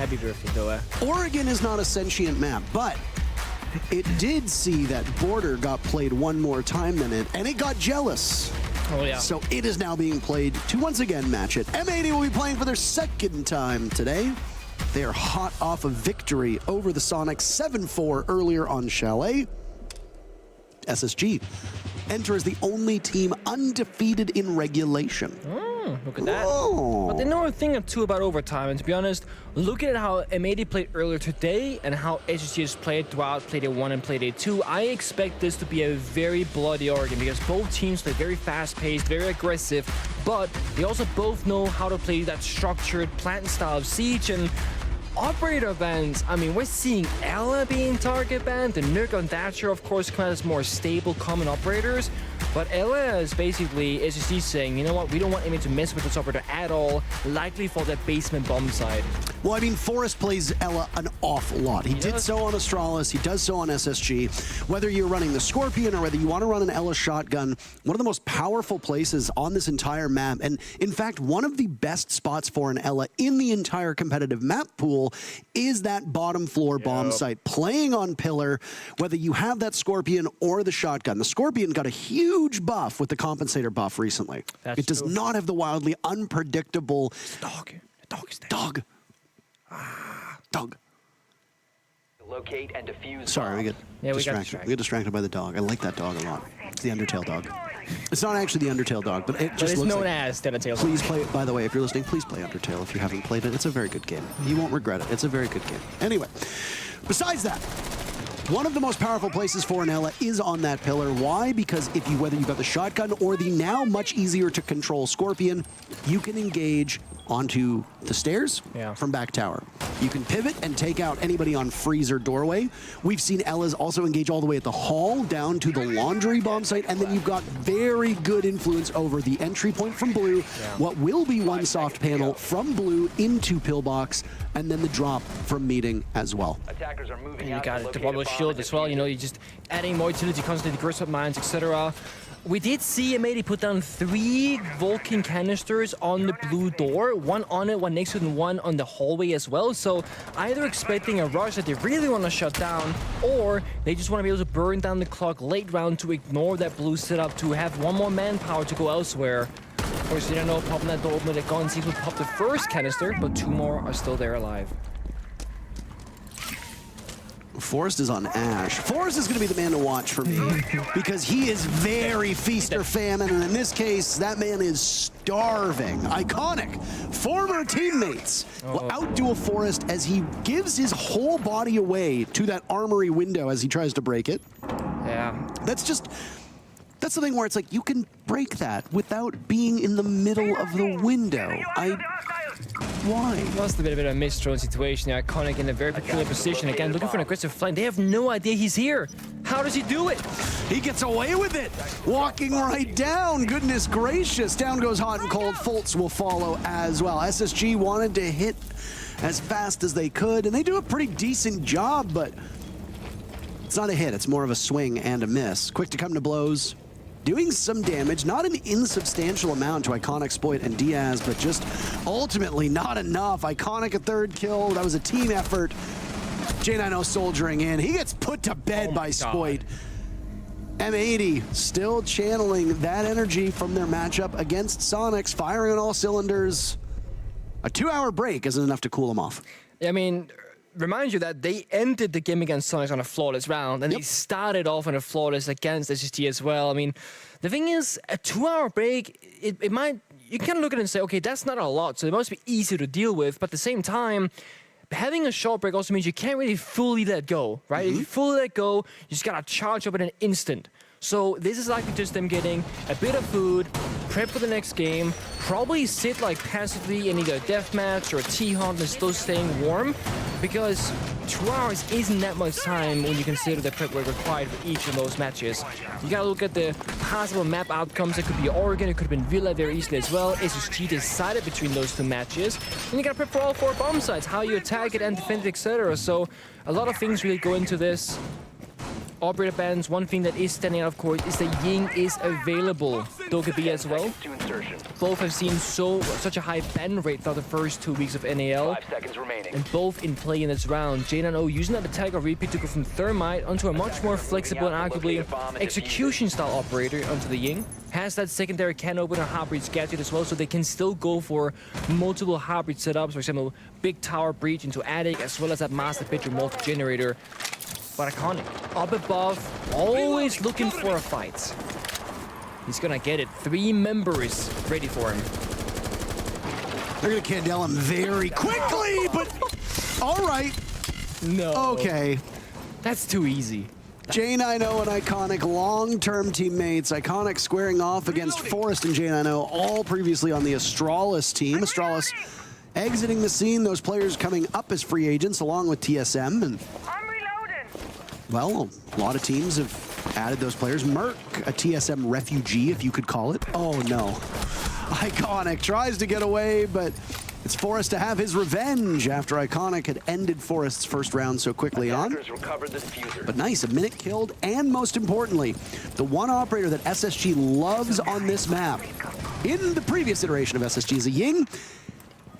Happy birthday, Doa. Oregon is not a sentient map, but it did see that Border got played one more time than it, and it got jealous. Oh, yeah. So it is now being played to once again match it. M80 will be playing for their second time today. They are hot off a victory over the Sonics 7-4 earlier on Chalet. SSG enter as the only team undefeated in regulation. Look at that. Whoa. But they know a thing or two about overtime, and to be honest, looking at how M80 played earlier today and how SSG has played throughout Play Day 1 and Play Day 2, I expect this to be a very bloody Oregon because both teams play very fast-paced, very aggressive, but they also both know how to play that structured plant style of Siege. And operator bans, I mean, we're seeing Ella being target banned, and Nurk and Thatcher, of course, come out as more stable common operators. But Ella is basically SSG saying, you know what, we don't want anyone to mess with this operator at all, likely for that basement bomb side. Well, I mean, Forrest plays Ella an awful lot. He did so on Astralis, he does so on SSG. Whether you're running the Scorpion or whether you want to run an Ella shotgun, one of the most powerful places on this entire map, and in fact, one of the best spots for an Ella in the entire competitive map pool is that bottom floor bomb site. Playing on pillar, whether you have that Scorpion or the shotgun. The Scorpion got a huge buff with the compensator buff recently. It does not have the wildly unpredictable... Dog. The dog is there. Dog. Dog. Locate and defuse. Sorry, we get distracted. We get distracted by the dog. I like that dog a lot. It's the Undertale dog. It's not actually the Undertale dog, but it just looks known like... as the Undertale. Please play it. By the way, if you're listening, please play Undertale if you haven't played it. It's a very good game. You won't regret it. It's a very good game. Anyway, besides that, one of the most powerful places for an Ella is on that pillar. Why? Because whether you've got the shotgun or the now much easier to control Scorpion, you can engage onto the stairs from back tower. You can pivot and take out anybody on freezer doorway. We've seen Ellas also engage all the way at the hall down to the laundry bomb site, and then you've got very good influence over the entry point from blue, what will be one soft panel from blue into pillbox, and then the drop from meeting as well. Attackers are moving. And you got the bubble shield as well, you know, you're just adding more utility constantly, the grist mines, etc. We did see M80 put down 3 Vulcan canisters on the blue door, one on it, one next to it, and one on the hallway as well. So either expecting a rush that they really want to shut down, or they just want to be able to burn down the clock late round to ignore that blue setup, to have one more manpower to go elsewhere. Of course, you don't know, popping that door open, the gun seems to pop the first canister, but 2 more are still there alive. Forrest is on Ash. Forrest is going to be the man to watch for me because he is very feast or famine, and in this case, that man is starving. Iconic. Former teammates will outduel Forrest as he gives his whole body away to that armory window as he tries to break it. Yeah. That's the thing where it's like, you can break that without being in the middle of the window. Why? Must have been a bit of a misthrown situation. Iconic in a very peculiar position. Again, looking for an aggressive flank. They have no idea he's here. How does he do it? He gets away with it. Walking right down. Goodness gracious. Down goes hot and cold. Fultz will follow as well. SSG wanted to hit as fast as they could, and they do a pretty decent job, but it's not a hit. It's more of a swing and a miss. Quick to come to blows. Doing some damage, not an insubstantial amount to Iconic, Spoit, and Diaz, but just ultimately not enough. Iconic a 3rd kill. That was a team effort. J90 soldiering in. He gets put to bed by Spoit. M80 still channeling that energy from their matchup against Sonics, firing on all cylinders. A 2-hour break isn't enough to cool them off. I mean, remind you that they ended the game against Sonics on a flawless round, and they started off on a flawless against SSG as well. I mean, the thing is, a 2-hour break, it might, you can look at it and say, okay, that's not a lot, so it must be easy to deal with, but at the same time, having a short break also means you can't really fully let go, right? If you fully let go, you just gotta charge up in an instant. So this is likely just them getting a bit of food, prep for the next game, probably sit like passively in either a deathmatch or a T-hunt and still staying warm, because 2 hours isn't that much time when you consider the prep work required for each of those matches. You gotta look at the possible map outcomes. It could be Oregon, it could have been Villa very easily as well. SSG decided between those 2 matches. And you gotta prep for all 4 bomb sites, how you attack it and defend it, etc. So a lot of things really go into this. operator bans, one thing that is standing out, of course, is that Ying is available. Dokkaebi as well. To insertion. Both have seen such a high ban rate throughout the first 2 weeks of NAL. 5 seconds remaining. And both in play in this round. J9O using that attack of repeat to go from Thermite onto a much more flexible and arguably execution-style operator onto the Ying. Has that secondary can open a hard breach gadget as well, so they can still go for multiple hard breach setups. For example, big tower breach into attic, as well as that master bedroom multi-generator. But iconic. Up above, always looking for a fight. He's gonna get it. 3 members ready for him. They're going to Candle him very quickly, but all right. No. Okay. That's too easy. J9O and Iconic, long-term teammates. Iconic squaring off against Forest and J9O, all previously on the Astralis team. Astralis exiting the scene, those players coming up as free agents along with TSM. And I'm reloading. well, a lot of teams have added those players. Merc, a TSM refugee, if you could call it. Oh, no. Iconic tries to get away, but it's Forest to have his revenge after Iconic had ended Forest's first round so quickly on. Attackers recovered the diffuser. But nice, a minute killed, and most importantly, the one operator that SSG loves on this map, in the previous iteration of SSG as a Ying,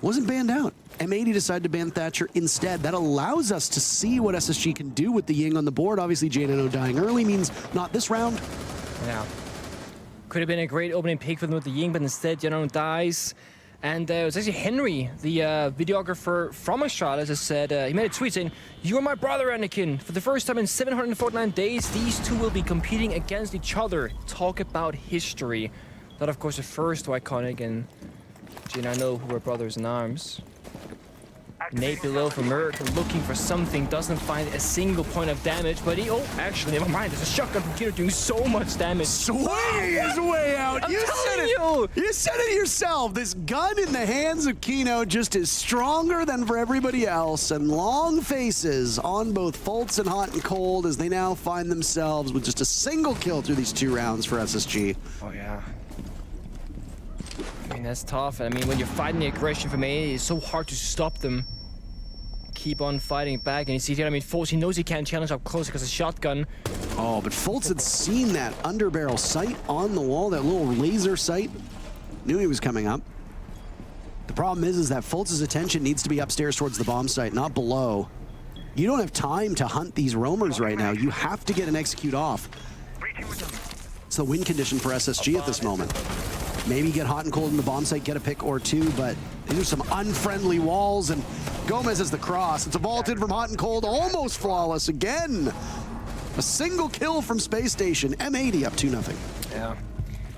wasn't banned out. M80 decided to ban Thatcher instead. That allows us to see what SSG can do with the Ying on the board. Obviously, J9O dying early means not this round. Yeah. Could have been a great opening pick for them with the Ying, but instead, J9O dies. And it was actually Henry, the videographer from Astralis, that said, he made a tweet saying, "You are my brother, Anakin. For the first time in 749 days, these two will be competing against each other. Talk about history." That, of course, refers to Iconic and J9O, who were brothers in arms. Nate below for Merc, looking for something, doesn't find a single point of damage, but he, oh, actually, never mind, there's a shotgun from Kino doing so much damage. Swinging his way out. I'm telling you. You said it yourself. This gun in the hands of Kino just is stronger than for everybody else, and long faces on both Fultz and Hot and Cold as they now find themselves with just a single kill through these 2 rounds for SSG. Oh, yeah. I mean, that's tough. I mean, when you're fighting the aggression from A, it's so hard to stop them. Keep on fighting back, and you see here, I mean, Fultz, he knows he can't challenge up close because of shotgun. Oh, but Fultz had seen that underbarrel sight on the wall, that little laser sight. Knew he was coming up. The problem is that Fultz's attention needs to be upstairs towards the bomb site, not below. You don't have time to hunt these roamers right now. You have to get an execute off. It's the win condition for SSG at this moment. Maybe get Hot and Cold in the bomb site, get a pick or 2, but these are some unfriendly walls, and Gomez has the cross. It's a vaulted from Hot and Cold, almost flawless again. A single kill from Space Station, M80 up 2-0. Yeah.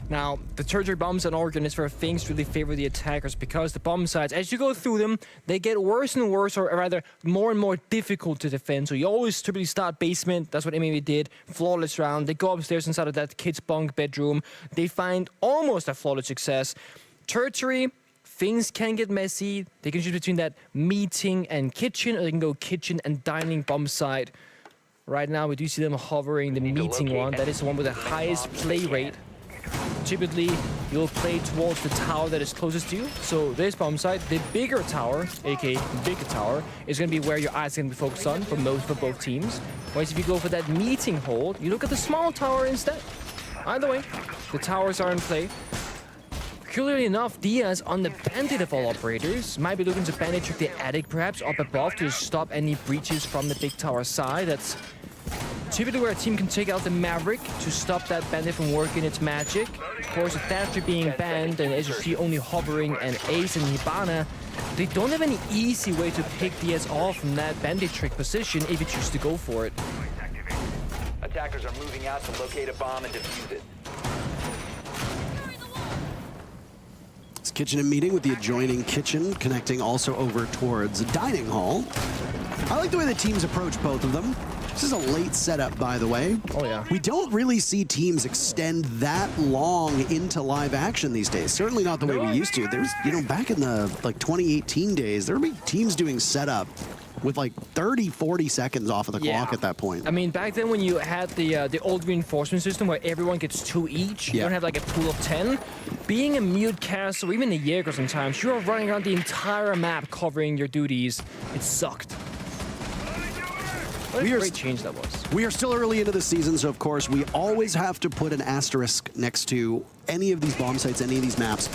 Now, the tertiary bombs on Oregon is where things really favor the attackers because the bomb sites, as you go through them, they get worse and worse, or rather more and more difficult to defend. So you always typically start basement. That's what M80 did. Flawless round. They go upstairs inside of that kid's bunk bedroom. They find almost a flawless success. Tertiary, things can get messy. They can choose between that meeting and kitchen, or they can go kitchen and dining bomb site. Right now, we do see them hovering the meeting one. That is the one with the highest play rate. Typically, you'll play towards the tower that is closest to you. So this bomb site, the bigger tower, aka bigger tower, is going to be where your eyes are going to be focused on for both teams. Whereas if you go for that meeting hold, you look at the small tower instead. Either way, the towers are in play. Peculiarly enough, Diaz on the bandit of all operators might be looking to bandit trick the attic perhaps up above to stop any breaches from the big tower side. That's typically where a team can take out the Maverick to stop that bandit from working its magic. Of course, with Thatcher being banned and SSG only hovering and Ace and Hibana, they don't have any easy way to pick Diaz off from that bandit trick position if you choose to go for it. Attackers are moving out to locate a bomb and defuse it. It's kitchen and meeting with the adjoining kitchen, connecting also over towards a dining hall. I like the way the teams approach both of them. This is a late setup, by the way. Oh, yeah. We don't really see teams extend that long into live action these days. Certainly not the way we used to. There's, you know, back in the, 2018 days, there would be teams doing setup with, 30, 40 seconds off of the clock at that point. I mean, back then when you had the old reinforcement system where everyone gets 2 each, you don't have, a pool of 10. Being a mute caster, or even a Jaeger sometimes, you are running around the entire map covering your duties. It sucked. What a great change that was. We are still early into the season, so of course we always have to put an asterisk next to any of these bomb sites, any of these maps.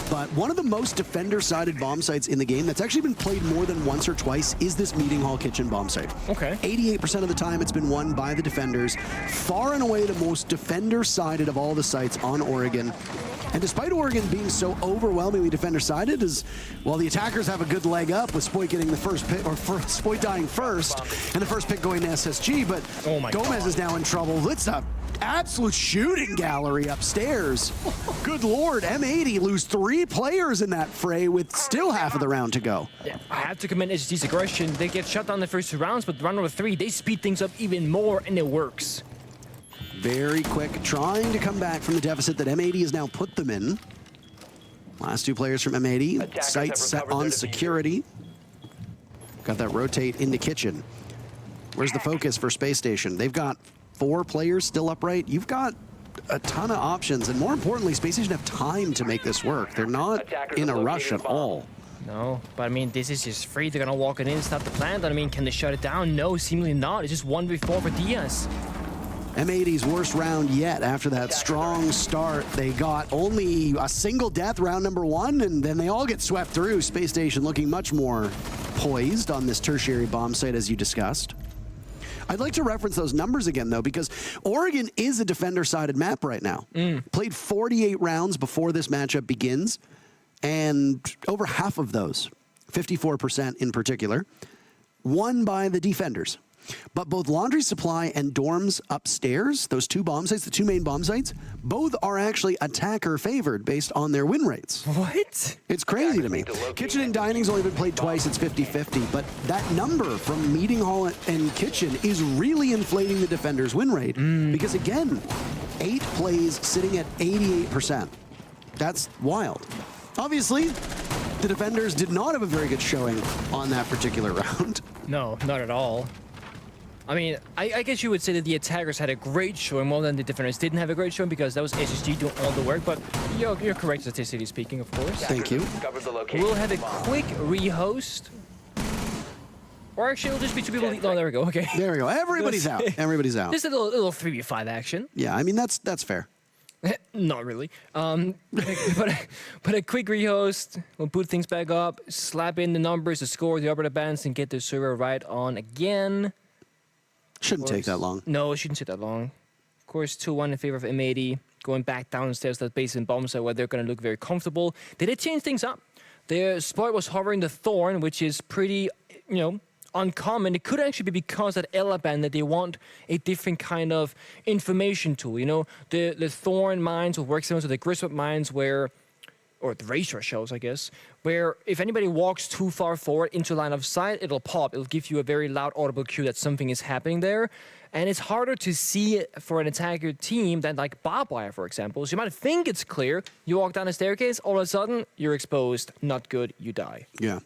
But one of the most defender-sided bomb sites in the game that's actually been played more than once or twice is this Meeting Hall Kitchen bomb site. Okay. 88% of the time it's been won by the defenders. Far and away the most defender-sided of all the sites on Oregon. And despite Oregon being so overwhelmingly defender-sided, as well, the attackers have a good leg up with Spoit getting the first pick, or Spoit dying first, and the first pick going to SSG. But Gomez is now in trouble. It's a absolute shooting gallery upstairs. Good Lord, M80 lose 3 players in that fray with still half of the round to go. Yeah, I have to commend SSG's aggression. They get shut down the first 2 rounds, but round number 3, they speed things up even more, and it works. Very quick, trying to come back from the deficit that M80 has now put them in. Last 2 players from M80, sights set on security. Got that rotate into kitchen. Where's the focus for Space Station? They've got 4 players still upright. You've got a ton of options, and more importantly, Space Station have time to make this work. They're not in a rush at all. No, but I mean, this is just free. They're gonna walk it in, stop the plant. I mean, can they shut it down? No, seemingly not. It's just 1v4 for Diaz. M80's worst round yet. After that strong start, they got only a single death round number 1, and then they all get swept through. Space Station looking much more poised on this tertiary bomb site, as you discussed. I'd like to reference those numbers again, though, because Oregon is a defender-sided map right now. Played 48 rounds before this matchup begins, and over half of those, 54% in particular, won by the defenders. But both Laundry Supply and Dorms upstairs, those 2 bomb sites, the 2 main bomb sites, both are actually attacker favored based on their win rates. What? It's crazy to me. Kitchen and Dining's only been played twice, it's 50-50, but that number from Meeting Hall and Kitchen is really inflating the defender's win rate. Because again, 8 plays sitting at 88%. That's wild. Obviously, the defenders did not have a very good showing on that particular round. No, not at all. I mean, I guess you would say that the attackers had a great showing more than the defenders didn't have a great showing because that was SSG doing all the work, but you're correct statistically speaking, of course. Thank you. We'll have a quick rehost. Or actually, it'll just be 2 people. Oh, there we go. Okay. There we go. Everybody's out. Everybody's out. Just a little 3v5 action. Yeah, I mean, that's fair. Not really. But a quick rehost. We'll boot things back up, slap in the numbers, the score, the upper bands, and get the server right on again. Shouldn't take that long. No, it shouldn't take that long. Of course, 2-1 in favor of M80. Going back downstairs to that base and bomb site where they're going to look very comfortable. They did change things up. Their Spoit was hovering the Thorn, which is pretty, uncommon. It could actually be because at Elaban that they want a different kind of information tool. The Thorn mines will work similar to the Griswold mines where, or the Razor shells, I guess, where if anybody walks too far forward into line of sight, it'll pop. It'll give you a very loud audible cue that something is happening there. And it's harder to see it for an attacker team than like barbed wire, for example. So you might think it's clear. You walk down a staircase, all of a sudden, you're exposed. Not good, you die. Yeah.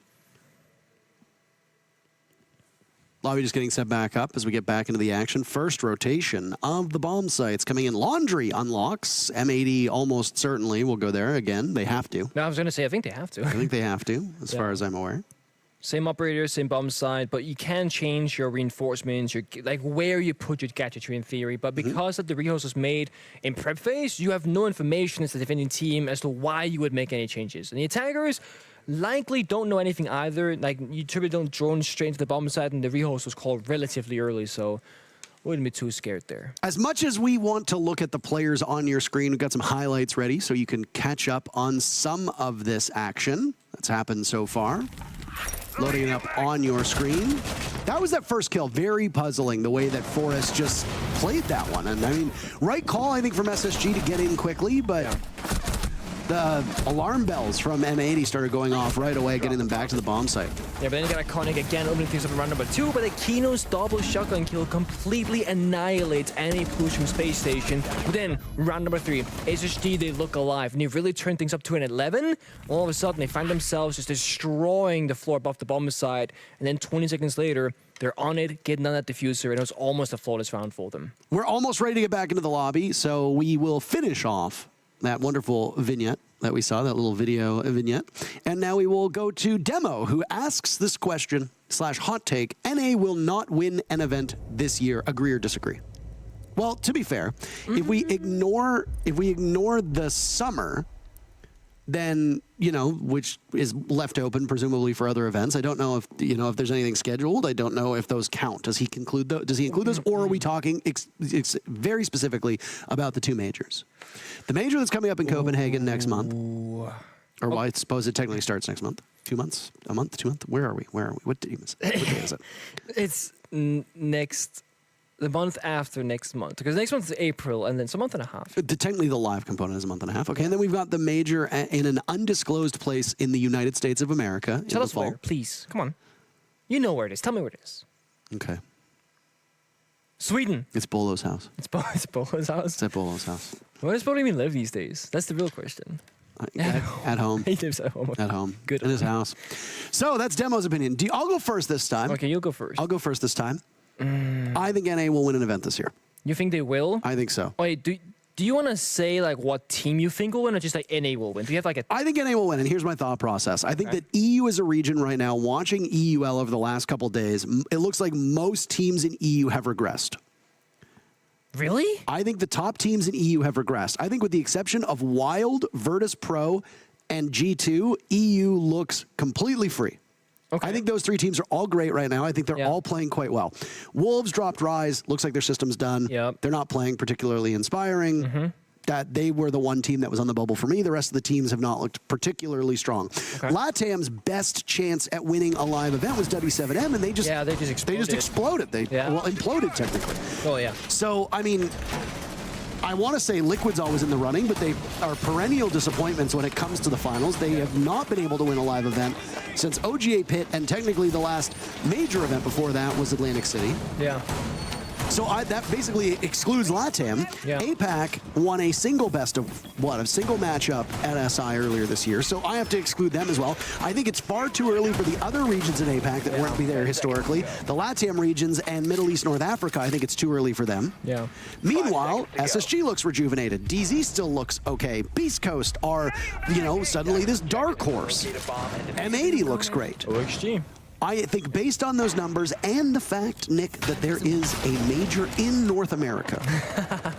Lobby just getting set back up as we get back into the action. First rotation of the bomb sites coming in. Laundry unlocks. M80 almost certainly will go there again. They have to. No, I was going to say, I think they have to. I think they have to, as far as I'm aware. Same operator, same bomb site, but you can change your reinforcements, like where you put your gadgetry in theory. But because of the rehost was made in prep phase, you have no information as the defending team as to why you would make any changes. And the attackers likely don't know anything either. Like, you typically don't drone straight into the bomb site, and the rehost was called relatively early, so wouldn't be too scared there. As much as we want to look at the players on your screen, we've got some highlights ready so you can catch up on some of this action that's happened so far. Loading it up on your screen. That was that first kill. Very puzzling the way that Forrest just played that one. And I mean, right call, I think, from SSG to get in quickly, but the alarm bells from M80 started going off right away, getting them back to the bomb site. Yeah, but then you got Iconic again, opening things up in round number 2, but the Kino's double shotgun kill completely annihilates any push from Space Station. But then, round number 3, SSG, they look alive, and they really turn things up to an 11. All of a sudden, they find themselves just destroying the floor above the bomb site, and then 20 seconds later, they're on it, getting on that diffuser, and it was almost a flawless round for them. We're almost ready to get back into the lobby, so we will finish off that wonderful vignette that we saw, that little video vignette. And now we will go to Demo, who asks this question / hot take: NA will not win an event this year. Agree or disagree? Well, to be fair, if we ignore the summer, then, you know, which is left open presumably for other events. I don't know if, you know, if there's anything scheduled. I don't know if those count. Does he include those, or are we talking very specifically about the two majors? The major that's coming up in Copenhagen next month, or well, I suppose it technically starts next month. 2 months, a month, 2 months. Where are we? What day is it? It's next. The month after next month, because next month is April, and then it's a month and a half. Technically, the live component is a month and a half. Okay, and then we've got the major in an undisclosed place in the United States of America. Tell us where, please. Come on. You know where it is. Tell me where it is. Okay. Sweden. It's Bolo's house. It's Bolo's house? It's at Bolo's house. Where does Bolo even live these days? That's the real question. At home. He lives at home. At home. Good. In his house. So that's Demo's opinion. I'll go first this time. Okay, you'll go first. I'll go first this time. I think NA will win an event this year. You think they will? I think so. Wait, do you want to say like what team you think will win, or just like NA will win? Do you have like a? I think NA will win, and here's my thought process. I think that EU as a region right now, watching EUL over the last couple days, it looks like most teams in EU have regressed. Really? I think the top teams in EU have regressed. I think with the exception of Wild, Virtus Pro, and G2, EU looks completely free. Okay. I think those three teams are all great right now. I think they're all playing quite well. Wolves dropped Rise. Looks like their system's done. Yep. They're not playing particularly inspiring. That they were the one team that was on the bubble for me. The rest of the teams have not looked particularly strong. Okay. LATAM's best chance at winning a live event was W7M, and they just exploded. They imploded technically. Oh yeah. So I mean, I want to say Liquid's always in the running, but they are perennial disappointments when it comes to the finals. They have not been able to win a live event since OGA Pit, and technically the last major event before that was Atlantic City. Yeah. So that basically excludes LATAM. Yeah. APAC won a single single matchup at SI earlier this year. So I have to exclude them as well. I think it's far too early for the other regions in APAC that weren't be there historically. The LATAM regions and Middle East, North Africa, I think it's too early for them. Yeah. Meanwhile, SSG looks rejuvenated. DZ still looks okay. Beast Coast are, you know, suddenly this dark horse. M80 looks great. OXG. I think based on those numbers and the fact, Nick, that there is a major in North America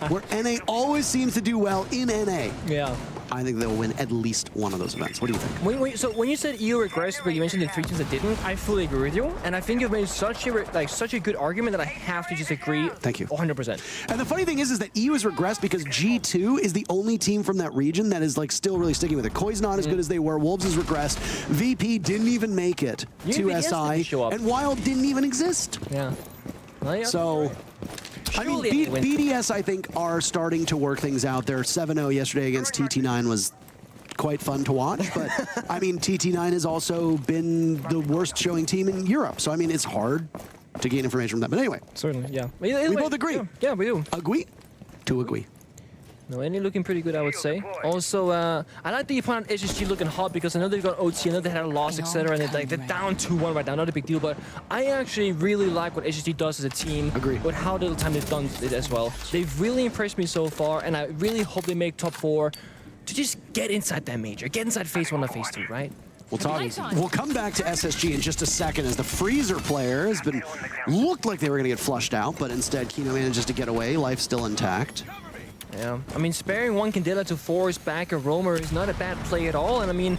where NA always seems to do well in NA. Yeah. I think they'll win at least one of those events. What do you think? So when you said EU regressed, but you mentioned the three teams that didn't, I fully agree with you. And I think you've made such a good argument that I have to just agree. Thank you. 100%. And the funny thing is that EU has regressed because G2 is the only team from that region that is like still really sticking with it. Koi's not as good as they were. Wolves has regressed. VP didn't even make it to SI. And Wild didn't even exist. Yeah. Well, yeah. So, I mean, BDS, I think, are starting to work things out. Their 7-0 yesterday against TT9 was quite fun to watch. But, I mean, TT9 has also been the worst showing team in Europe. So, I mean, it's hard to gain information from that. But anyway. Certainly, yeah. We both agree. Yeah, we do. Agree to agree. No, any looking pretty good, I would say. Also, I like that you point out SSG looking hot because I know they got OT, I know they had a loss, etc., and they're down 2-1 right now, not a big deal, but I actually really like what SSG does as a team. Agree. With how little time they've done it as well. They've really impressed me so far, and I really hope they make top 4 to just get inside that major, get inside phase 1 or phase 2, right? We'll come back to SSG in just a second as the Freezer player has looked like they were going to get flushed out, but instead Kino manages to get away, life still intact. Yeah, I mean, sparing one Candela to force back a roamer is not a bad play at all, and I mean,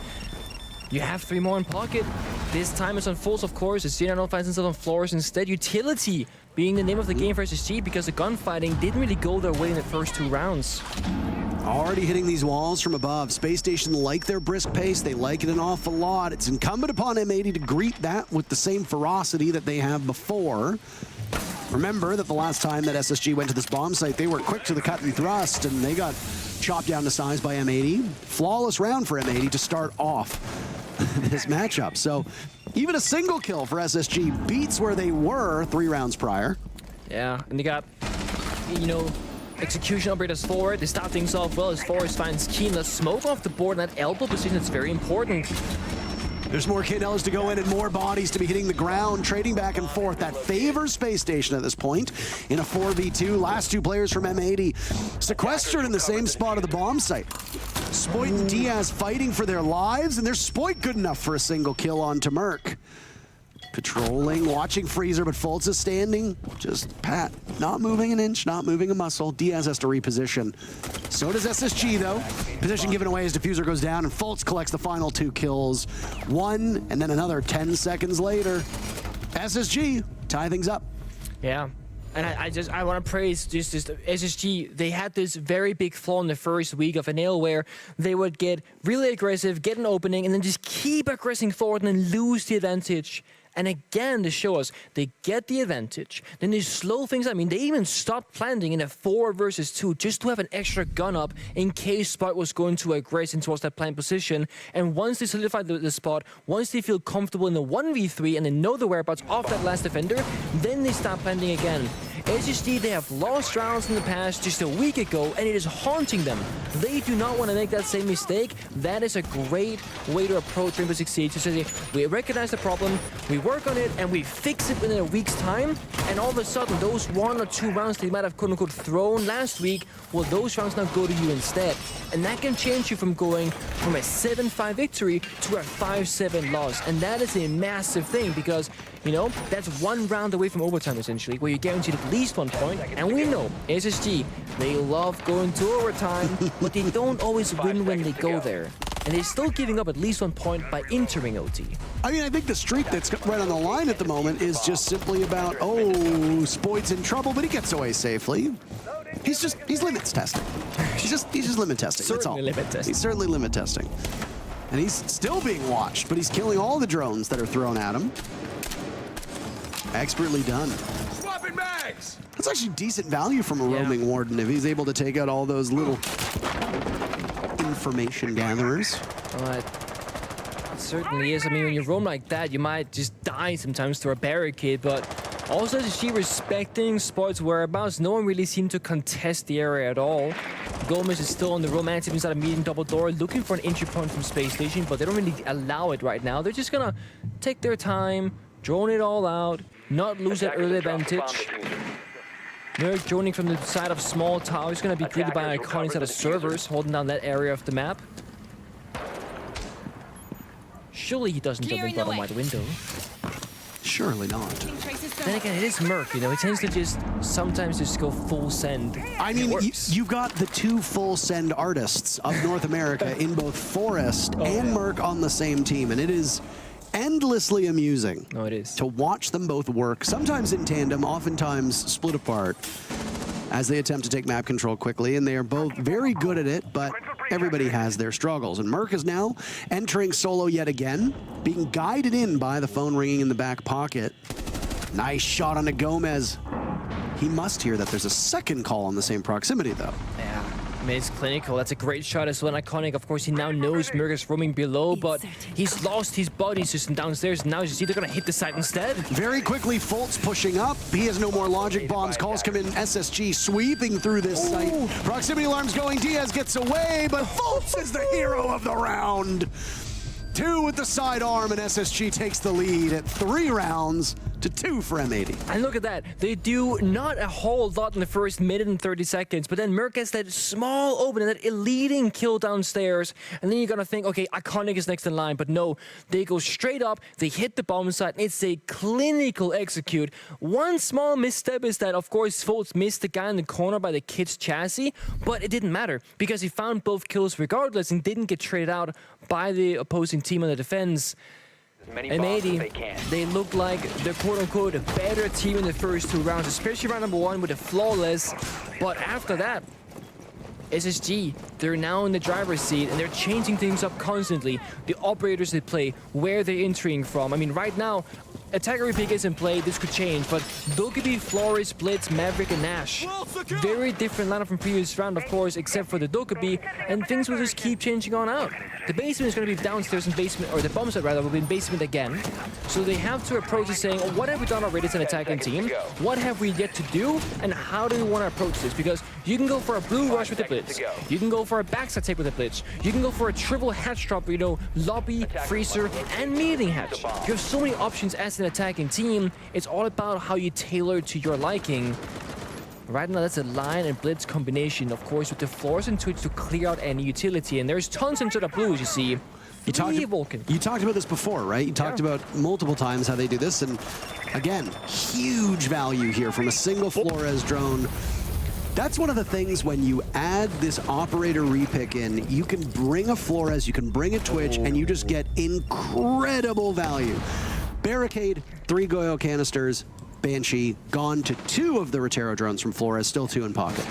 you have 3 more in pocket. This time it's on Fulls, of course. It's Xenon finds himself on floors instead. Utility being the name of the game for SSG because the gunfighting didn't really go their way in the first 2 rounds. Already hitting these walls from above. Space Station like their brisk pace. They like it an awful lot. It's incumbent upon M80 to greet that with the same ferocity that they have before. Remember that the last time that SSG went to this bomb site, they were quick to the cut and thrust, and they got chopped down to size by M80. Flawless round for M80 to start off this matchup. So even a single kill for SSG beats where they were 3 rounds prior. Yeah, and they got, you know, execution operators forward. They start things off well as Forrest finds Keen. The smoke off the board in that elbow position is very important. There's more Candelas to go in and more bodies to be hitting the ground, trading back and forth. That favors Space Station at this point in a 4v2. Last two players from M80 sequestered in the same spot of the bomb site. Spoit and Diaz fighting for their lives, and there's Spoit good enough for a single kill onto Merc. Patrolling, watching Freezer, but Fultz is standing. Just pat, not moving an inch, not moving a muscle. Diaz has to reposition. So does SSG, though. Position given away as Diffuser goes down, and Fultz collects the final 2 kills. 1, and then another 10 seconds later. SSG tie things up. Yeah. And I want to praise just SSG. They had this very big flaw in the first week of NL where they would get really aggressive, get an opening, and then just keep aggressing forward and then lose the advantage. And again, they show us they get the advantage, then they slow things down. I mean, they even stopped planting in a 4 versus 2 just to have an extra gun up in case Spot was going to aggress in towards that plant position. And once they solidify the spot, once they feel comfortable in the 1v3 and they know the whereabouts of that last defender, then they start planting again. SSG, they have lost rounds in the past just a week ago, and it is haunting them. They do not want to make that same mistake. That is a great way to approach Rainbow Six Siege. To say, we recognize the problem, we work on it, and we fix it within a week's time, and all of a sudden, those 1 or 2 rounds they might have quote-unquote thrown last week, well, those rounds now go to you instead. And that can change you from going from a 7-5 victory to a 5-7 loss. And that is a massive thing because, you know, that's 1 round away from overtime, essentially, where you're guaranteed at least 1 point. And we know, SSG, they love going to overtime, but they don't always win when they go there. And they're still giving up at least 1 point by entering OT. I mean, I think the streak that's right on the line at the moment is just simply about, oh, Spoit's in trouble, but he gets away safely. He's limits testing. He's just limit testing, that's all. Limit testing. He's certainly limit testing. And he's still being watched, but he's killing all the drones that are thrown at him. Expertly done. Swapping bags! That's actually decent value from a roaming warden if he's able to take out all those little information gatherers. It certainly is. I mean, when you roam like that, you might just die sometimes through a barricade, but also SSG respecting Spoit's whereabouts. No one really seemed to contest the area at all. Gomez is still on the roam, active inside a medium double door, looking for an entry point from Space Station, but they don't really allow it right now. They're just gonna take their time, drone it all out, not lose that early advantage. Merc joining from the side of small tower. He's going to be greeted by Icon inside of servers, holding down that area of the map. Surely he doesn't jump in bottom wide window. Surely not. Then again, it is Merc, you know, he tends to just sometimes just go full send. I mean, you've got the 2 full send artists of North America in both Forest and Merc on the same team, and it is endlessly amusing to watch them both work, sometimes in tandem, oftentimes split apart, as they attempt to take map control quickly, and they are both very good at it, but everybody has their struggles. And Merc is now entering solo yet again, being guided in by the phone ringing in the back pocket. Nice shot on a Gomez. He must hear that there's a second call in the same proximity, though. Yeah. I mean, it's clinical. That's a great shot as well. Iconic, of course, he now knows Merc is roaming below, but he's lost his body system downstairs. Now he's either going to hit the site instead. Very quickly, Fultz pushing up. He has no more logic bombs. Calls come in. SSG sweeping through this site. Proximity alarms going. Diaz gets away, but Fultz is the hero of the round. 2 with the sidearm, and SSG takes the lead at 3 rounds to 2 for M80. And look at that. They do not a whole lot in the first minute and 30 seconds, but then Merc gets that small opening, that leading kill downstairs, and then you're gonna think, okay, Iconic is next in line, but no. They go straight up, they hit the bomb site, and it's a clinical execute. One small misstep is that, of course, Fultz missed the guy in the corner by the kid's chassis, but it didn't matter, because he found both kills regardless and didn't get traded out by the opposing team on the defense. M80, they look like the quote-unquote better team in the first 2 rounds, especially round number 1 with a flawless. But after that, SSG, they're now in the driver's seat and they're changing things up constantly. The operators they play, where they're entering from. I mean, right now, attacker repick is in play, this could change, but Dokkaebi, Flores, Blitz, Maverick, and Nash. Very different lineup from previous round, of course, except for the Dokkaebi, and things will just keep changing on out. The basement is going to be downstairs in basement, or the bomb site rather, will be in basement again. So they have to approach it saying, what have we done already as an attacking team? What have we yet to do? And how do we want to approach this? Because you can go for a blue rush with the Blitz. You can go for a backside take with the Blitz. You can go for a triple hatch drop, you know, lobby, freezer, and meeting hatch. You have so many options as an attacking team. It's all about how you tailor to your liking. Right now, that's a line and blitz combination, of course, with the floors and Twitch to clear out any utility. And there's tons into the blue, as you see. You talked about this before, right? You talked about multiple times how they do this. And again, huge value here from a single Flores drone. That's one of the things when you add this operator repick in, you can bring a Flores, you can bring a Twitch, and you just get incredible value. Barricade, 3 Goyo canisters, Banshee, gone to 2 of the Rotero drones from Flores, still 2 in pocket.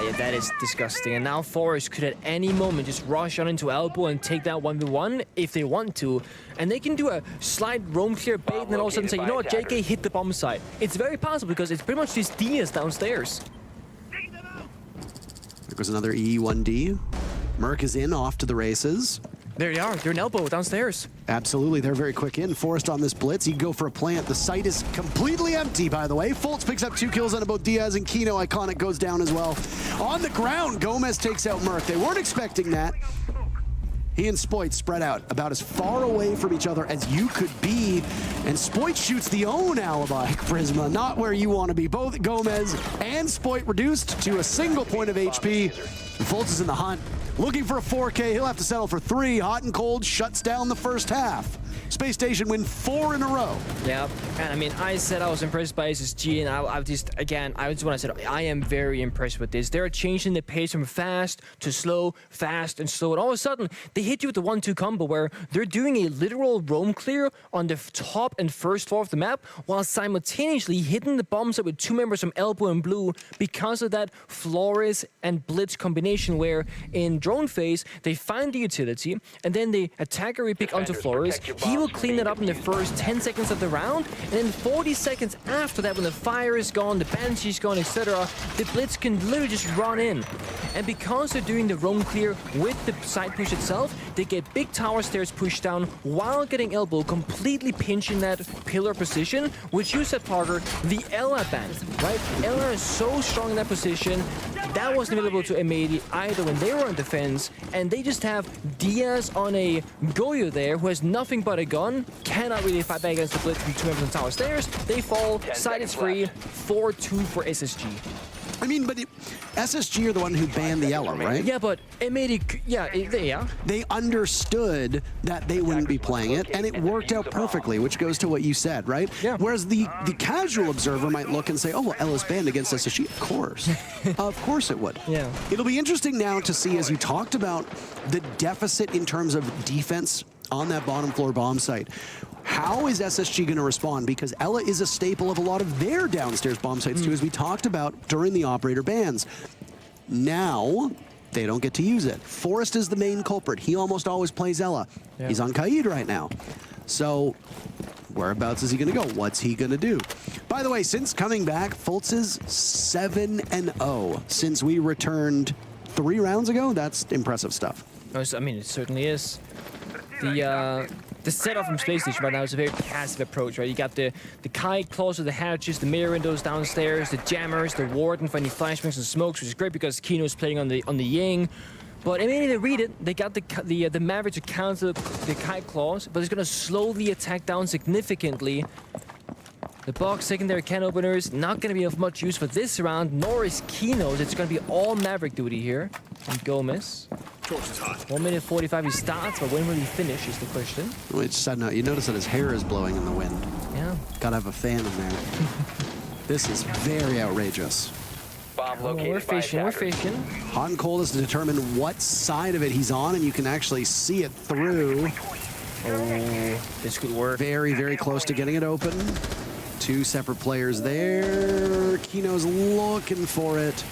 Yeah, that is disgusting. And now Flores could at any moment just rush on into elbow and take that 1v1 if they want to. And they can do a slight roam clear bait and then all of a sudden say, you know what, JK, hit the bomb site. It's very possible because it's pretty much just Diaz downstairs. There goes another E1D. Merc is in, off to the races. There they are. They're in elbow downstairs. Absolutely. They're very quick in. Forrest on this blitz. He'd go for a plant. The site is completely empty, by the way. Fultz picks up 2 kills on both Diaz and Kino. Iconic goes down as well. On the ground, Gomez takes out Merc. They weren't expecting that. He and Spoit spread out about as far away from each other as you could be. And Spoit shoots the own alibi, Prisma. Not where you want to be. Both Gomez and Spoit reduced to a single point of HP. Fultz is in the hunt. Looking for a 4K, he'll have to settle for 3. Hot and Cold shuts down the first half. Space Station win 4 in a row. Yeah, and I mean, I said I was impressed by SSG, and I just want to say I am very impressed with this. They're changing the pace from fast to slow, fast and slow, and all of a sudden, they hit you with the 1-2 combo where they're doing a literal roam clear on the top and first floor of the map, while simultaneously hitting the bombs up with 2 members from Elbow and Blue because of that Flores and Blitz combination where in drone phase, they find the utility, and then they attack a repick onto Flores. He will clean it up in the first 10 seconds of the round, and then 40 seconds after that, when the fire is gone, the Banshee's gone, etc., the Blitz can literally just run in. And because they're doing the roam clear with the side push itself, they get big tower stairs pushed down while getting Elbow completely pinching that pillar position, which you said, Parker, the Ella ban, right? Ella is so strong in that position. That wasn't available to M80 either when they were on defense, and they just have Diaz on a Goyo there who has nothing but a gun, cannot really fight back against the Blitz from 2 members on tower stairs. They fall, side is free, 4-2 for SSG. I mean, but SSG are the one who banned the Ella, right? Yeah, but M80, yeah. They understood that they wouldn't be playing it, and it worked out perfectly, which goes to what you said, right? Yeah. Whereas the casual observer might look and say, oh, well, Ella's banned against SSG. Of course. Of course it would. Yeah. It'll be interesting now to see, as you talked about, the deficit in terms of defense on that bottom floor bomb site. How is SSG going to respond? Because Ella is a staple of a lot of their downstairs bomb sites too, as we talked about during the operator bans. Now, they don't get to use it. Forrest is the main culprit. He almost always plays Ella. Yeah. He's on Kaid right now. So, whereabouts is he going to go? What's he going to do? By the way, since coming back, Fultz is 7-0 since we returned 3 rounds ago. That's impressive stuff. I mean, it certainly is. The setup from Space Station right now is a very passive approach, right? You got the kite close to the hatches, the mirror windows downstairs, the jammers, the warden for any flashbangs and smokes, which is great because Kino's playing on the Ying. But immediately they read it, they got the Maverick to counter the kite claws, but it's gonna slow the attack down significantly. The box secondary can openers not gonna be of much use for this round, nor is Kino's. It's gonna be all Maverick duty here. And Gomez. 1 minute 45 he starts, but when will he finish is the question. Wait, side note, you notice that his hair is blowing in the wind. Yeah. Gotta have a fan in there. This is very outrageous. Bomb located We're fishing. Hot and Cold is to determine what side of it he's on, and you can actually see it through. Oh, this could work. Very, very close to getting it open. 2 separate players there. Kino's looking for it.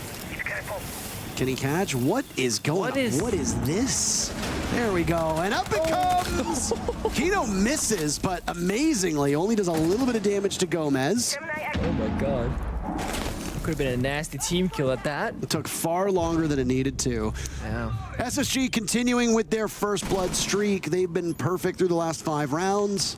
Can he catch? What is going on? What is this? There we go, and up it comes! Kino misses, but amazingly only does a little bit of damage to Gomez. Oh my god. Could have been a nasty team kill at that. It took far longer than it needed to. Yeah. SSG continuing with their first blood streak. They've been perfect through the last 5 rounds.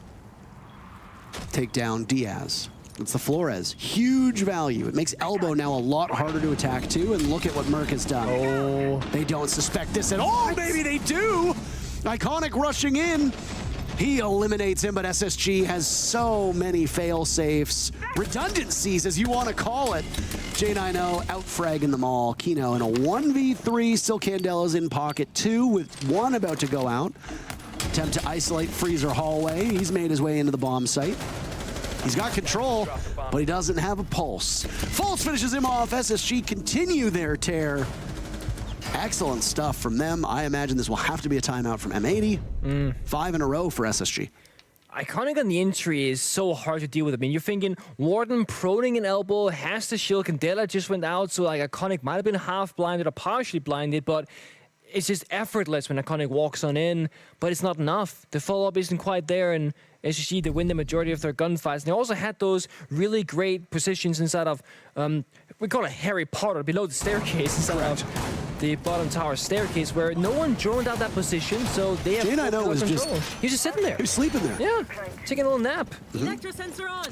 Take down Diaz. It's the Flores. Huge value. It makes Elbow now a lot harder to attack too, and look at what Merc has done. Oh. They don't suspect this at all. Maybe they do. Iconic rushing in. He eliminates him, but SSG has so many fail-safes, redundancies, as you want to call it. J90 out-fragging them all. Kino in a 1v3, still Candela's in pocket 2 with 1 about to go out. Attempt to isolate Freezer hallway. He's made his way into the bomb site. He's got control, but he doesn't have a pulse. Fultz finishes him off. SSG continue their tear. Excellent stuff from them. I imagine this will have to be a timeout from M80. 5 in a row for SSG. Iconic on the entry is so hard to deal with. I mean, you're thinking Warden proning an elbow, has to shield. Candela just went out, so like Iconic might have been half blinded or partially blinded, but it's just effortless when Iconic walks on in, but it's not enough. The follow-up isn't quite there, and SSG, they win the majority of their gunfights. And they also had those really great positions inside of, we call it Harry Potter, below the staircase, instead of the bottom tower staircase, where no one droned out that position, so they have J90 was control. just... He was just sitting there. He was sleeping there. Yeah, taking a little nap. Electro sensor on.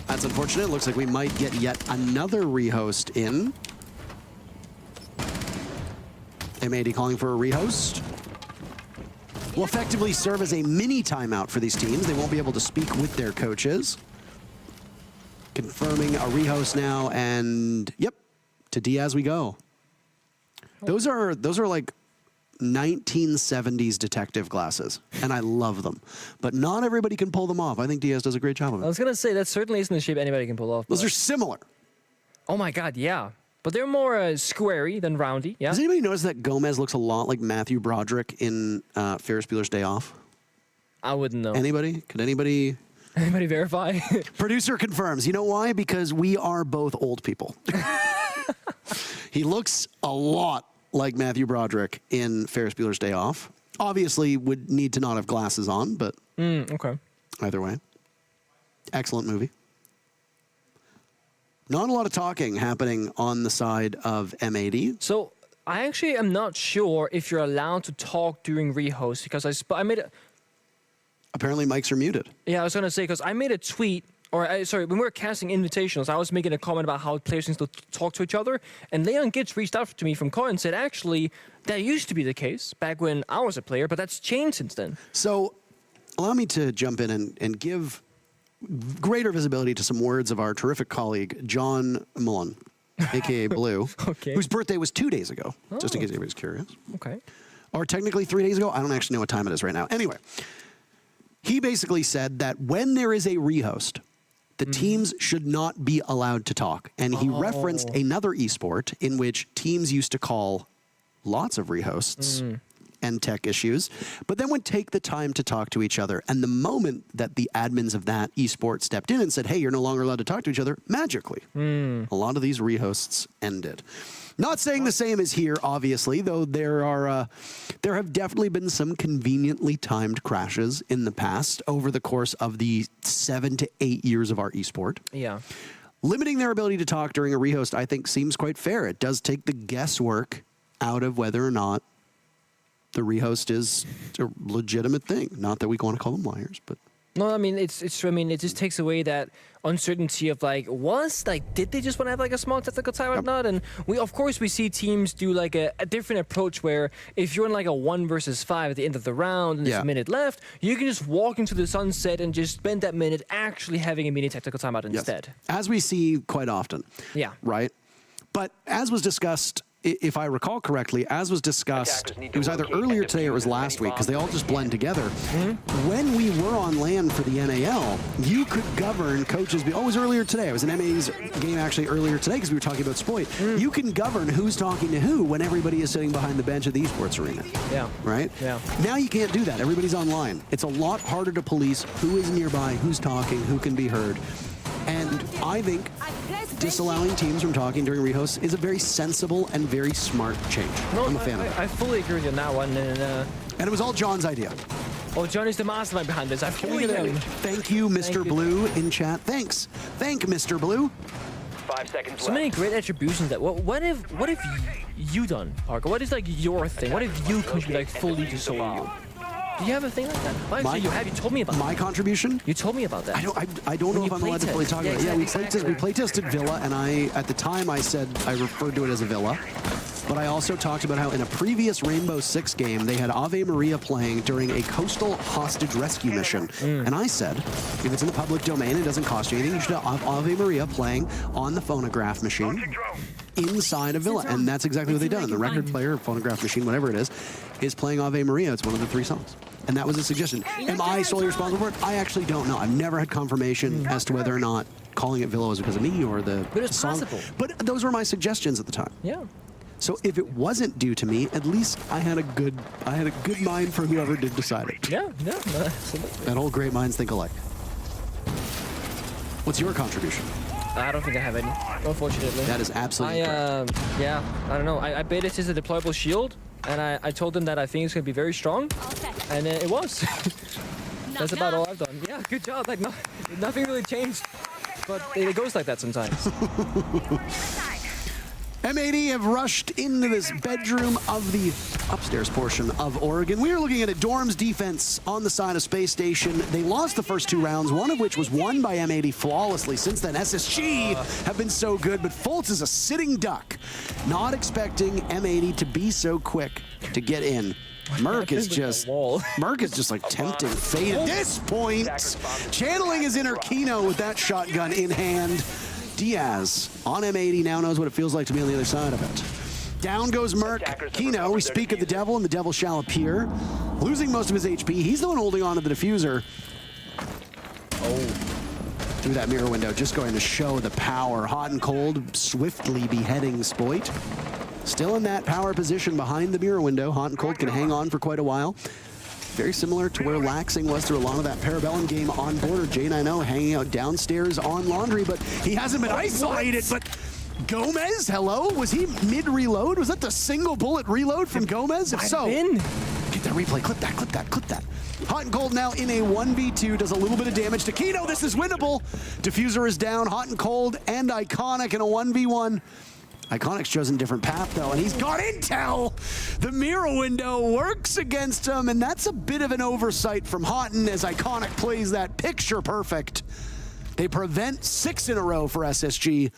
That's unfortunate. Looks like we might get yet another rehost in. M80 calling for a rehost. Will effectively serve as a mini timeout for these teams. They won't be able to speak with their coaches. Confirming a rehost now, and yep, to Diaz we go. Those are like 1970s detective glasses, and I love them. But not everybody can pull them off. I think Diaz does a great job of I it. was going to say, that certainly isn't a shape anybody can pull off. Those but- are similar. Oh my god, yeah. But they're more squarey than roundy, yeah? Does anybody notice that Gomez looks a lot like Matthew Broderick in Ferris Bueller's Day Off? I wouldn't know. Anybody? Could anybody? Anybody verify? Producer confirms. You know why? Because we are both old people. He looks a lot like Matthew Broderick in Ferris Bueller's Day Off. Obviously would need to not have glasses on, but Okay. either way. Excellent movie. Not a lot of talking happening on the side of M80. So, I actually am not sure if you're allowed to talk during rehost, because I made a... Apparently mics are muted. Yeah, I was going to say, because I made a tweet, sorry, when we were casting invitationals, I was making a comment about how players need to talk to each other, and Leon Gitz reached out to me from Core and said, actually, that used to be the case back when I was a player, but that's changed since then. So allow me to jump in and give greater visibility to some words of our terrific colleague, John Mullen, a.k.a. Blue, Okay. whose birthday was 2 days ago, just in case anybody's curious. Okay. Or technically 3 days ago. I don't actually know what time it is right now. Anyway, he basically said that when there is a rehost, the teams should not be allowed to talk. And he referenced another esport in which teams used to call lots of rehosts and tech issues, but then would take the time to talk to each other. And the moment that the admins of that esport stepped in and said, hey, you're no longer allowed to talk to each other, magically, a lot of these rehosts ended. Not saying the same as here, obviously, though there have definitely been some conveniently timed crashes in the past over the course of the 7 to 8 years of our esport. Yeah. Limiting their ability to talk during a rehost, I think, seems quite fair. It does take the guesswork out of whether or not the rehost is a legitimate thing. Not that we want to call them liars, but... No, I mean, it's true. I mean, it just takes away that uncertainty of did they just want to have like a small tactical time or not? And of course we see teams do like a different approach where if you're in like a 1 versus 5 at the end of the round and there's a minute left, you can just walk into the sunset and just spend that minute actually having a mini tactical timeout instead. As we see quite often. Yeah. Right? But as was discussed, if I recall correctly, as was discussed, it was either earlier today or it was last week, because they all just blend together. When we were on LAN for the NAL, you could govern coaches. It was earlier today. It was an M80's game actually earlier today because we were talking about Spoit. You can govern who's talking to who when everybody is sitting behind the bench at the esports arena. Yeah. Right? Yeah. Now you can't do that. Everybody's online. It's a lot harder to police who is nearby, who's talking, who can be heard. And I think disallowing teams from talking during rehosts is a very sensible and very smart change. No, I'm a fan of it. I fully agree with you on that one. And it was all John's idea. Oh, John is the mastermind behind this. I've Thank you, Mr. you. Blue, in chat. Thanks. Thank Mr. Blue. 5 seconds So many great attributions that what have you done, Parker? What is like your thing? What have you contributed like fully to solo you? Do you have a thing like that? Well, actually, you have. You told me about my contribution. You told me about that. I don't know if I'm allowed to fully talk about it. Yeah, we playtested Villa, and at the time I said I referred to it as a Villa. But I also talked about how in a previous Rainbow Six game, they had Ave Maria playing during a coastal hostage rescue mission. And I said, if it's in the public domain, it doesn't cost you anything, you should have Ave Maria playing on the phonograph machine inside a Villa. And that's exactly what they've done. The record player, phonograph machine, whatever it is playing Ave Maria. It's one of the 3 songs. And that was a suggestion. Am I solely responsible for it? I actually don't know. I've never had confirmation as to whether or not calling it Villa was because of me or the But it's song. possible. But those were my suggestions at the time. Yeah. So if it wasn't due to me, at least I had a good mind for whoever did decide it. Yeah, no, absolutely. That whole great minds think alike. What's your contribution? I don't think I have any, unfortunately. That is absolutely correct. Yeah, I don't know. I bet it is a deployable shield, and I told them that I think it's going to be very strong, and it was. That's about all I've done. Yeah, good job. Like, nothing really changed, but it goes like that sometimes. M80 have rushed into this bedroom of the upstairs portion of Oregon. We are looking at a Dorm's defense on the side of Space Station. They lost the first 2 rounds, one of which was won by M80 flawlessly. Since then, SSG have been so good, but Fultz is a sitting duck. Not expecting M80 to be so quick to get in. Merc is just like tempting fate at this point. Channeling his inner Kino with that shotgun in hand. Diaz on M80 now knows what it feels like to be on the other side of it. Down goes Merc. Kino, we speak of the devil, and the devil shall appear. Losing most of his HP. He's the one holding on to the diffuser. Oh. Through that mirror window, just going to show the power. Hot and cold, swiftly beheading Spoit. Still in that power position behind the mirror window. Hot and cold can hang on for quite a while. Very similar to where Laxing was through a lot of that Parabellum game on border. Jane, I know, hanging out downstairs on laundry, but he hasn't been isolated. But Gomez, hello? Was he mid-reload? Was that the single bullet reload from Gomez? If so, get that replay. Clip that, clip that, clip that. Hot and cold now in a 1v2, does a little bit of damage to Kino. This is winnable. Diffuser is down. Hot and cold and Iconic in a 1v1. Iconic's chosen a different path, though, and he's got intel! The mirror window works against him, and that's a bit of an oversight from Houghton as Iconic plays that picture perfect. They prevent 6 in a row for SSG.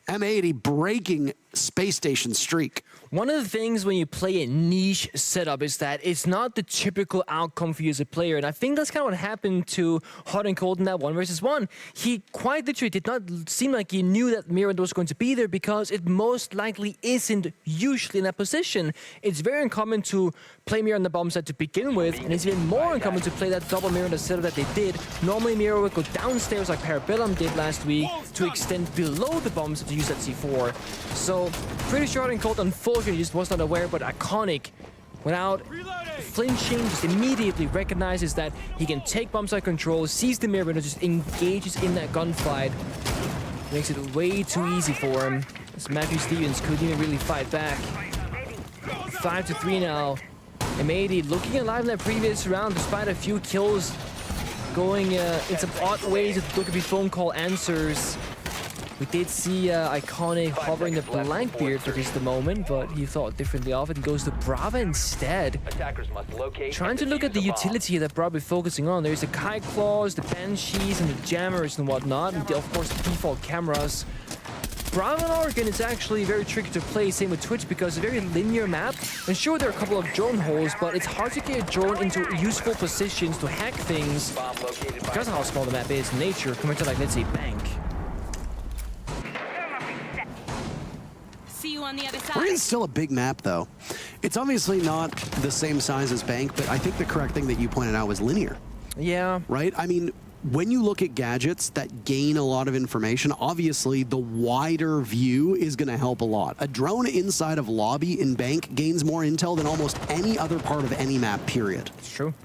M80 breaking Space Station streak. One of the things when you play a niche setup is that it's not the typical outcome for you as a player. And I think that's kind of what happened to Hot and Cold in that 1 versus 1. He quite literally did not seem like he knew that mirror was going to be there because it most likely isn't usually in that position. It's very uncommon to play mirror on the bomb site to begin with, and it's even more uncommon to play that double mirror in the setup that they did. Normally mirror would go downstairs like Parabellum did last week to extend below the bombs to use that C4. So pretty sure Hot and Cold unfortunately just was not aware, but Iconic, without flinching, just immediately recognizes that he can take bomb site control, sees the mirror, and just engages in that gunfight. Makes it way too easy for him. As Matthew Stevens couldn't even really fight back. 5-3 now. M80 looking alive in that previous round despite a few kills going in some odd ways with Dokubi phone call answers. We did see Iconic hovering the Blackbeard for just a moment, but he thought differently of it and goes to Brava instead. Trying to look at the utility that Brava is focusing on. There's the Kite Claws, the Banshees, and the Jammers and whatnot, and of course the default cameras. Brava and Oregon is actually very tricky to play, same with Twitch, because it's a very linear map. And sure, there are a couple of drone holes, but it's hard to get a drone into useful positions to hack things because of how small the map is in nature compared to, like, let's say, Bank. See you on the other side. Oregon's still a big map, though. It's obviously not the same size as Bank, but I think the correct thing that you pointed out was linear. Yeah. Right? I mean, when you look at gadgets that gain a lot of information, obviously the wider view is going to help a lot. A drone inside of lobby in Bank gains more intel than almost any other part of any map, period. It's true.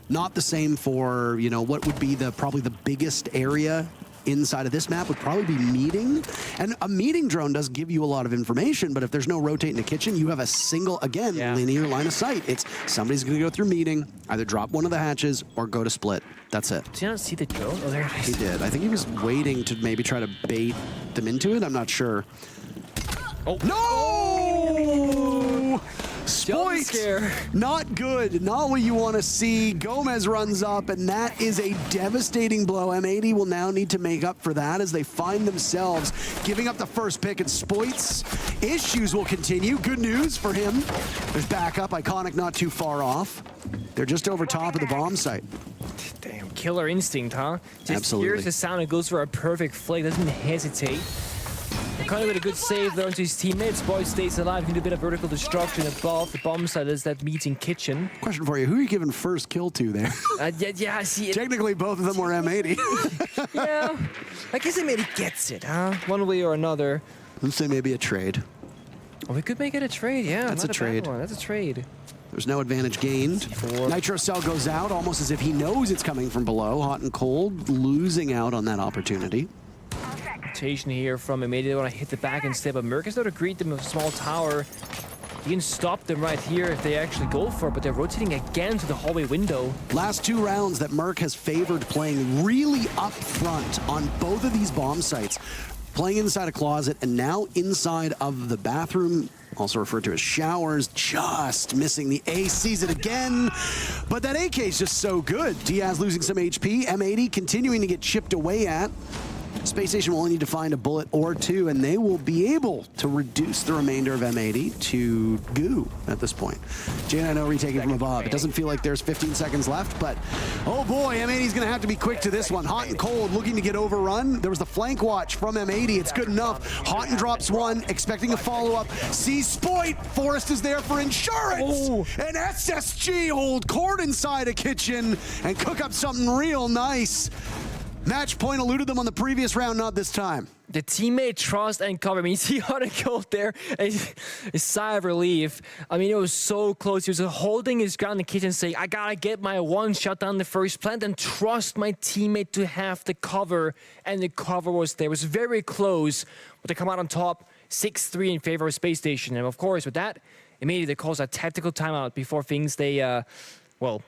Not the same for, you know, what would be probably the biggest area inside of this map would probably be meeting. And a meeting drone does give you a lot of information, but if there's no rotate in the kitchen, you have a single, again, linear line of sight. It's somebody's going to go through meeting, either drop one of the hatches or go to split. That's it. Did you not see the drone? Oh, there it is. He did. I think he was waiting to maybe try to bait them into it. I'm not sure. Oh. No! Spoit! Not good. Not what you want to see. Gomez runs up, and that is a devastating blow. M80 will now need to make up for that as they find themselves giving up the first pick, and Spoit's issues will continue. Good news for him. There's backup. Iconic not too far off. They're just over top of the bomb site. Damn, killer instinct, huh? Just Absolutely. hears the sound and goes for a perfect flick, doesn't hesitate. Kind of with a good save there onto his teammates. Boy stays alive, can do a bit of vertical destruction above the bomb site as that meeting kitchen. Question for you, who are you giving first kill to there? Yeah, I see it. Technically, both of them were M80. Yeah, I guess M80 gets it, huh? One way or another. Let's say maybe a trade. Oh, we could make it a trade, yeah. That's not a trade. bad one. That's a trade. There's no advantage gained. Nitro Cell goes out almost as if he knows it's coming from below. Hot and cold, losing out on that opportunity. Rotation here from M80. They want to hit the back instead, but Merc is not to greet them with a small tower. You can stop them right here if they actually go for it, but they're rotating again to the hallway window. Last 2 rounds that Merc has favored playing really up front on both of these bomb sites. Playing inside a closet and now inside of the bathroom, also referred to as showers, just missing the ace, sees it again. But that AK is just so good. Diaz losing some HP, M80 continuing to get chipped away at. Space Station will only need to find a bullet or 2, and they will be able to reduce the remainder of M80 to goo at this point. J9O retaking from above. It doesn't feel like there's 15 seconds left, but oh boy, M80's going to have to be quick to this one. Hot and cold, looking to get overrun. There was the flank watch from M80. It's good enough. Hot and drops 1, expecting a follow-up. Sees Spoit. Forrest is there for insurance. Oh. And SSG hold court inside a kitchen and cook up something real nice. Match point eluded them on the previous round, not this time. The teammate trust and cover. I mean, you see Hot and Cold there, a sigh of relief. I mean, it was so close. He was holding his ground in the kitchen saying, I gotta get my one shot down the first plant and trust my teammate to have the cover. And the cover was there. It was very close. But they come out on top, 6-3 in favor of Space Station. And of course, with that, immediately they calls a tactical timeout before things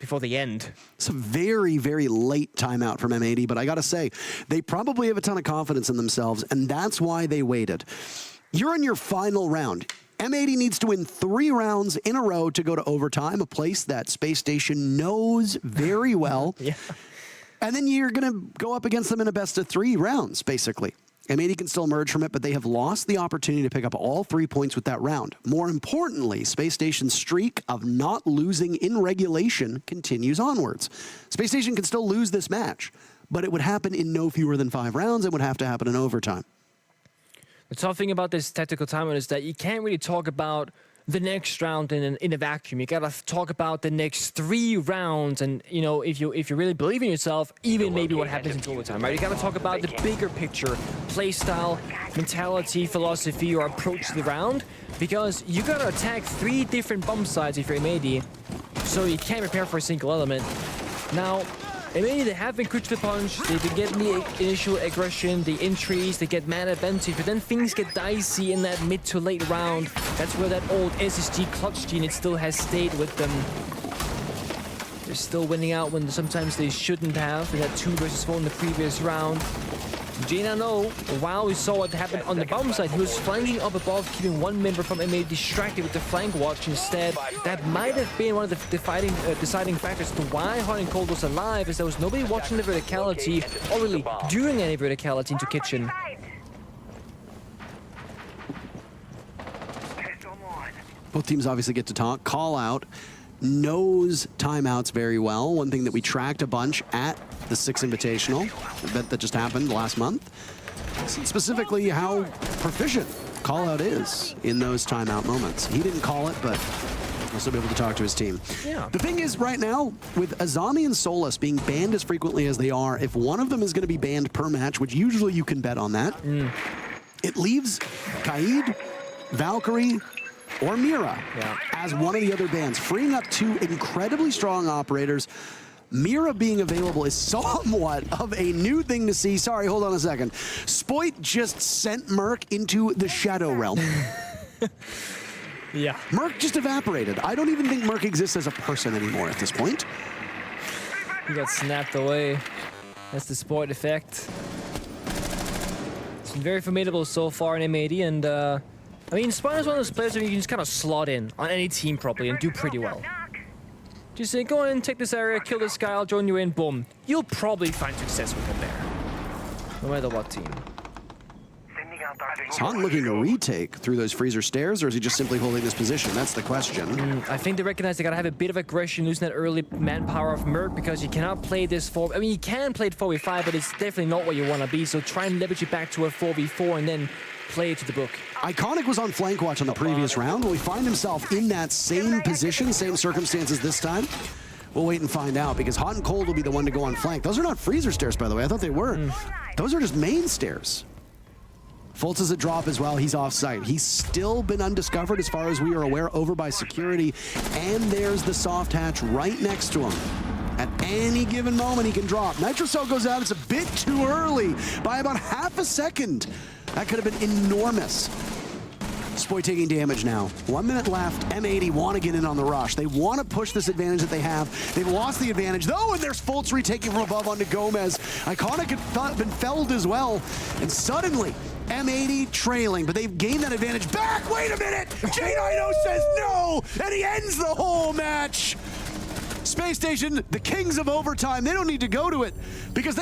before the end. It's a very, very late timeout from M80, but I gotta say, they probably have a ton of confidence in themselves, and that's why they waited. You're in your final round. M80 needs to win 3 rounds in a row to go to overtime, a place that Space Station knows very well. Yeah. And then you're gonna go up against them in a best of 3 rounds, basically. M80 can still emerge from it, but they have lost the opportunity to pick up all 3 points with that round. More importantly, Space Station's streak of not losing in regulation continues onwards. Space Station can still lose this match, but it would happen in no fewer than 5 rounds. It would have to happen in overtime. The tough thing about this tactical timeout is that you can't really talk about the next round in a vacuum. You gotta talk about the next 3 rounds, and you know, if you really believe in yourself, even maybe what happens in overtime, right? You gotta talk about the bigger picture, play style, mentality, philosophy, or approach to the round, because you gotta attack 3 different bomb sites if you're M80, so you can't prepare for a single element. Now, M80, they have been quick to the punch, they've been getting the initial aggression, the entries, they get mad advantage, but then things get dicey in that mid to late round. That's where that old SSG clutch gene, it still has stayed with them. They're still winning out when sometimes they shouldn't have. They had 2 versus 4 in the previous round. J9O, while we saw what happened on the bomb side, he was flanking up above, keeping 1 member from M80 distracted with the flank watch instead. That might have been one of the deciding factors to why Hot and Cold was alive, as there was nobody watching the verticality, or really doing any verticality into kitchen. Both teams obviously get to talk. Call out knows timeouts very well. One thing that we tracked a bunch at the 6 Invitational event that just happened last month. Specifically how proficient Call out is in those timeout moments. He didn't call it, but he'll still be able to talk to his team. Yeah. The thing is, right now, with Azami and Solus being banned as frequently as they are, if one of them is going to be banned per match, which usually you can bet on that, it leaves Kaid, Valkyrie, or Mira as one of the other bans, freeing up 2 incredibly strong operators. Mira being available is somewhat of a new thing to see. Sorry, hold on a second. Spoit just sent Merc into the Shadow Realm. Yeah. Merc just evaporated. I don't even think Merc exists as a person anymore at this point. He got snapped away. That's the Spoit effect. It's been very formidable so far in M80, and I mean, Spoit is one of those players where you can just kind of slot in on any team properly and do pretty well. Just say, go in, take this area, kill this guy, I'll join you in, boom. You'll probably find success with him there. No matter what team. Is Han looking to retake through those freezer stairs, or is he just simply holding this position? That's the question. I think they recognize they gotta have a bit of aggression, losing that early manpower of Merc, because you cannot play this 4... I mean, you can play it 4v5, but it's definitely not where you want to be, so try and leverage it back to a 4v4 and then play it to the book. Iconic was on flank watch on the previous round. Will he find himself in that same position, same circumstances this time? We'll wait and find out, because Hot and Cold will be the one to go on flank. Those are not freezer stairs, by the way. I thought they were. Those are just main stairs. Fultz is a drop as well. He's off site. He's still been undiscovered as far as we are aware, over by security. And there's the soft hatch right next to him. At any given moment, he can drop. Nitrocell goes out. It's a bit too early by about half a second. That could have been enormous. Spoit taking damage now. 1 minute left. M80 want to get in on the rush. They want to push this advantage that they have. They've lost the advantage, though, and there's Fultz retaking from above onto Gomez. Iconic had been felled as well. And suddenly, M80 trailing, but they've gained that advantage back. Wait a minute! J9O says no, and he ends the whole match. Space Station, the kings of overtime, they don't need to go to it because they